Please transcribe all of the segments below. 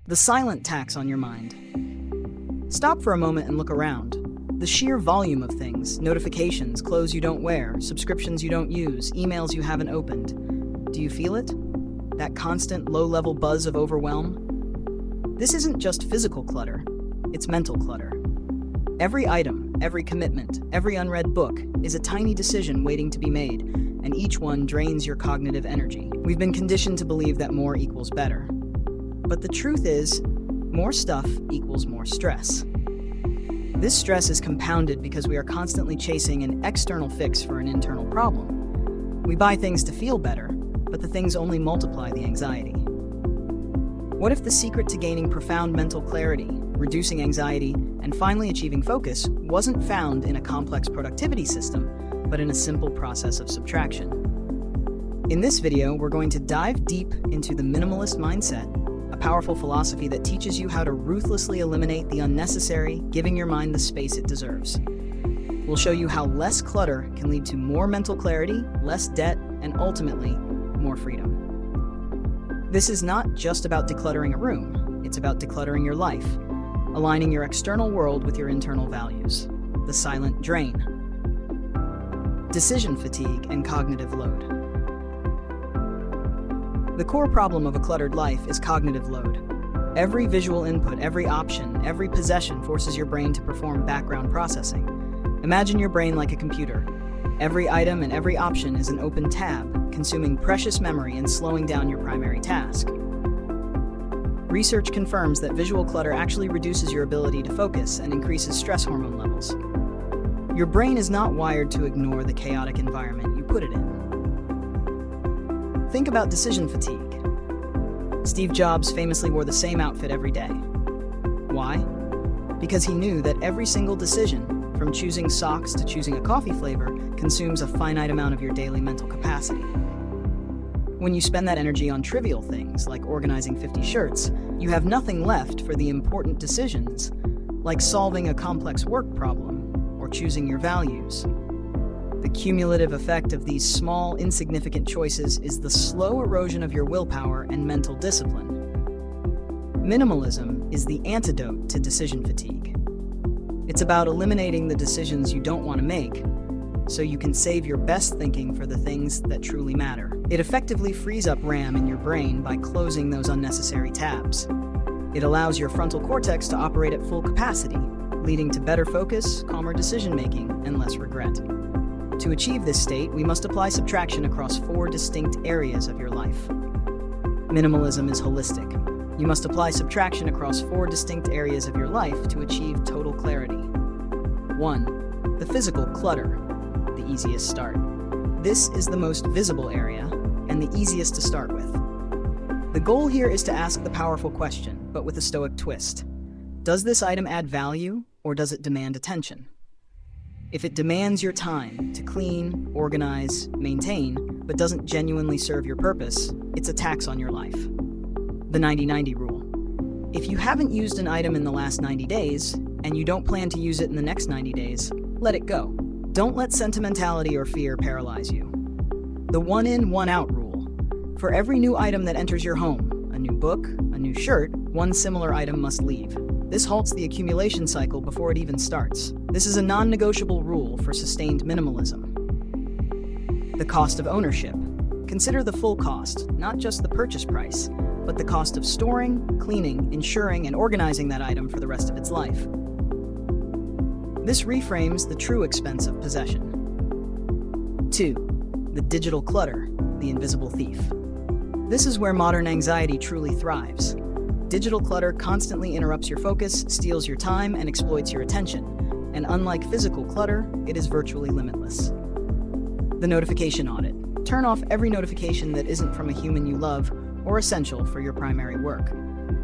The silent tax on your mind. Stop for a moment and look around. The sheer volume of things, notifications, clothes you don't wear, subscriptions you don't use, emails you haven't opened. Do you feel it? That constant low-level buzz of overwhelm? This isn't just physical clutter, it's mental clutter. Every item, every commitment, every unread book is a tiny decision waiting to be made, and each one drains your cognitive energy. We've been conditioned to believe that more equals better. But the truth is, more stuff equals more stress. This stress is compounded because we are constantly chasing an external fix for an internal problem. We buy things to feel better, but the things only multiply the anxiety. What if the secret to gaining profound mental clarity, reducing anxiety, and finally achieving focus wasn't found in a complex productivity system, but in a simple process of subtraction? In this video, we're going to dive deep into the minimalist mindset, a powerful philosophy that teaches you how to ruthlessly eliminate the unnecessary, giving your mind the space it deserves. We'll show you how less clutter can lead to more mental clarity, less debt, and ultimately, more freedom. This is not just about decluttering a room, it's about decluttering your life, aligning your external world with your internal values. The silent drain. Decision fatigue and cognitive load. The core problem of a cluttered life is cognitive load. Every visual input, every option, every possession forces your brain to perform background processing. Imagine your brain like a computer. Every item and every option is an open tab, consuming precious memory and slowing down your primary task. Research confirms that visual clutter actually reduces your ability to focus and increases stress hormone levels. Your brain is not wired to ignore the chaotic environment you put it in. Think about decision fatigue. Steve Jobs famously wore the same outfit every day. Why? Because he knew that every single decision, from choosing socks to choosing a coffee flavor, consumes a finite amount of your daily mental capacity. When you spend that energy on trivial things, like organizing 50 shirts, you have nothing left for the important decisions, like solving a complex work problem or choosing your values. The cumulative effect of these small, insignificant choices is the slow erosion of your willpower and mental discipline. Minimalism is the antidote to decision fatigue. It's about eliminating the decisions you don't want to make, so you can save your best thinking for the things that truly matter. It effectively frees up RAM in your brain by closing those unnecessary tabs. It allows your frontal cortex to operate at full capacity, leading to better focus, calmer decision-making, and less regret. To achieve this state, we must apply subtraction across 4 distinct areas of your life. Minimalism is holistic. You must apply subtraction across 4 distinct areas of your life to achieve total clarity. 1. The physical clutter, the easiest start. This is the most visible area and the easiest to start with. The goal here is to ask the powerful question, but with a Stoic twist. Does this item add value, or does it demand attention? If it demands your time to clean, organize, maintain, but doesn't genuinely serve your purpose, it's a tax on your life. The 90-90 rule. If you haven't used an item in the last 90 days, and you don't plan to use it in the next 90 days, let it go. Don't let sentimentality or fear paralyze you. The one in, one out rule. For every new item that enters your home, a new book, a new shirt, one similar item must leave. This halts the accumulation cycle before it even starts. This is a non-negotiable rule for sustained minimalism. The cost of ownership. Consider the full cost, not just the purchase price, but the cost of storing, cleaning, insuring, and organizing that item for the rest of its life. This reframes the true expense of possession. 2. The digital clutter, the invisible thief. This is where modern anxiety truly thrives. Digital clutter constantly interrupts your focus, steals your time, and exploits your attention. And unlike physical clutter, it is virtually limitless. The notification audit. Turn off every notification that isn't from a human you love or essential for your primary work.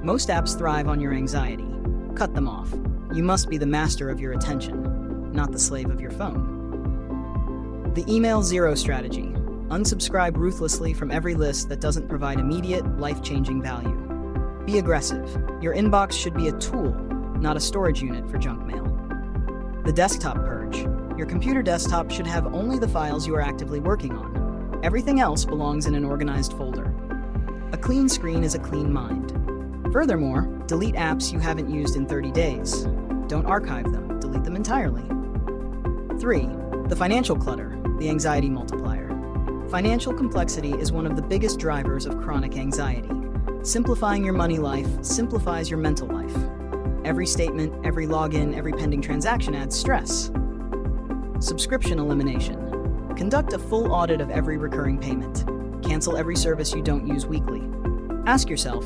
Most apps thrive on your anxiety. Cut them off. You must be the master of your attention, not the slave of your phone. The email zero strategy. Unsubscribe ruthlessly from every list that doesn't provide immediate, life-changing value. Be aggressive. Your inbox should be a tool, not a storage unit for junk mail. The desktop purge. Your computer desktop should have only the files you are actively working on. Everything else belongs in an organized folder. A clean screen is a clean mind. Furthermore, delete apps you haven't used in 30 days. Don't archive them, delete them entirely. 3. The financial clutter, the anxiety multiplier. Financial complexity is one of the biggest drivers of chronic anxiety. Simplifying your money life simplifies your mental life. Every statement, every login, every pending transaction adds stress. Subscription elimination. Conduct a full audit of every recurring payment. Cancel every service you don't use weekly. Ask yourself,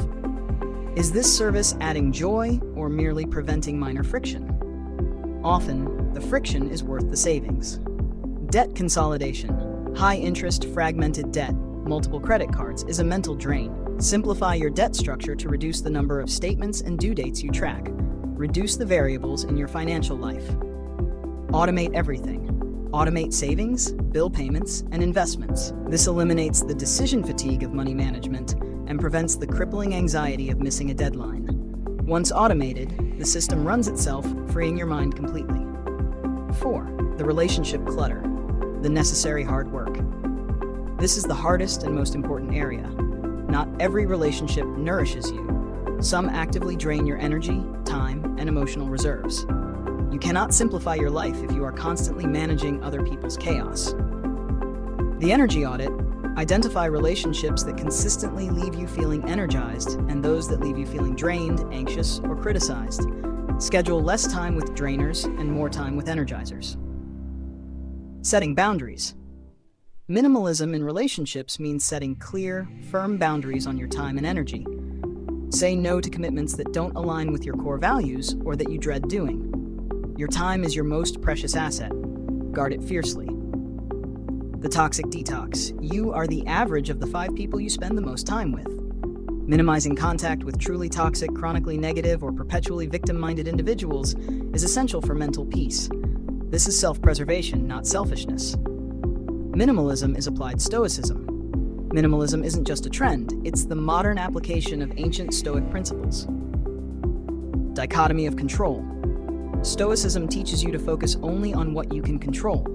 is this service adding joy or merely preventing minor friction? Often, the friction is worth the savings. Debt consolidation. High-interest, fragmented debt, multiple credit cards, is a mental drain. Simplify your debt structure to reduce the number of statements and due dates you track. Reduce the variables in your financial life. Automate everything. Automate savings, bill payments, and investments. This eliminates the decision fatigue of money management and prevents the crippling anxiety of missing a deadline. Once automated, the system runs itself, freeing your mind completely. 4. The relationship clutter, the necessary hard work. This is the hardest and most important area. Not every relationship nourishes you. Some actively drain your energy, time, and emotional reserves. You cannot simplify your life if you are constantly managing other people's chaos. The energy audit. Identify relationships that consistently leave you feeling energized and those that leave you feeling drained, anxious, or criticized. Schedule less time with drainers and more time with energizers. Setting boundaries. Minimalism in relationships means setting clear, firm boundaries on your time and energy. Say no to commitments that don't align with your core values or that you dread doing. Your time is your most precious asset. Guard it fiercely. The toxic detox. You are the average of the 5 people you spend the most time with. Minimizing contact with truly toxic, chronically negative, or perpetually victim-minded individuals is essential for mental peace. This is self-preservation, not selfishness. Minimalism is applied Stoicism. Minimalism isn't just a trend, it's the modern application of ancient Stoic principles. Dichotomy of control. Stoicism teaches you to focus only on what you can control.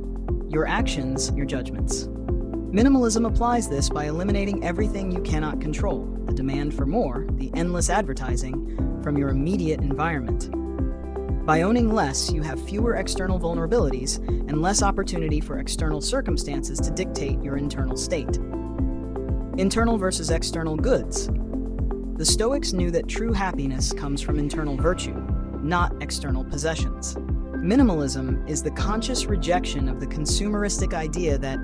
Your actions, your judgments. Minimalism applies this by eliminating everything you cannot control, the demand for more, the endless advertising, from your immediate environment. By owning less, you have fewer external vulnerabilities and less opportunity for external circumstances to dictate your internal state. Internal versus external goods. The Stoics knew that true happiness comes from internal virtue, not external possessions. Minimalism is the conscious rejection of the consumeristic idea that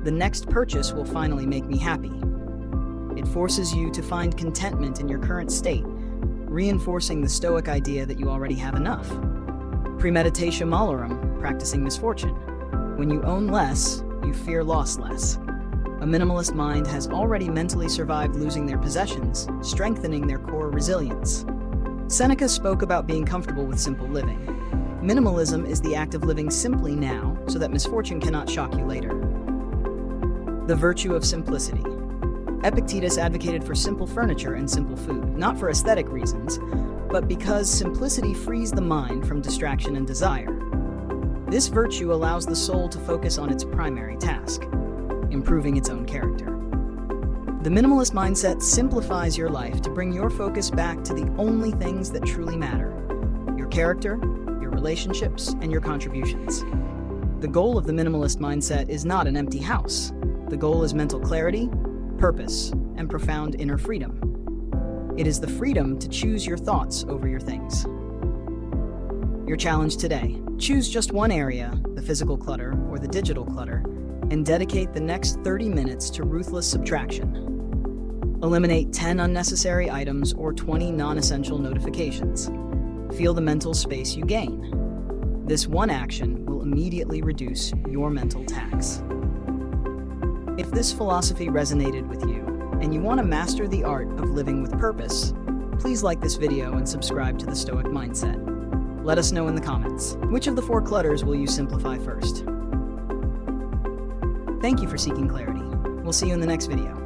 the next purchase will finally make me happy. It forces you to find contentment in your current state, reinforcing the Stoic idea that you already have enough. Premeditatio malorum, practicing misfortune. When you own less, you fear loss less. A minimalist mind has already mentally survived losing their possessions, strengthening their core resilience. Seneca spoke about being comfortable with simple living. Minimalism is the act of living simply now so that misfortune cannot shock you later. The virtue of simplicity. Epictetus advocated for simple furniture and simple food, not for aesthetic reasons, but because simplicity frees the mind from distraction and desire. This virtue allows the soul to focus on its primary task, improving its own character. The minimalist mindset simplifies your life to bring your focus back to the only things that truly matter: your character, your relationships, and your contributions. The goal of the minimalist mindset is not an empty house. The goal is mental clarity, purpose, and profound inner freedom. It is the freedom to choose your thoughts over your things. Your challenge today: choose just one area, the physical clutter or the digital clutter, and dedicate the next 30 minutes to ruthless subtraction. Eliminate 10 unnecessary items or 20 non-essential notifications. Feel the mental space you gain. This one action will immediately reduce your mental tax. If this philosophy resonated with you, and you want to master the art of living with purpose, please like this video and subscribe to the Stoic Mindset. Let us know in the comments, which of the 4 clutters will you simplify first? Thank you for seeking clarity. We'll see you in the next video.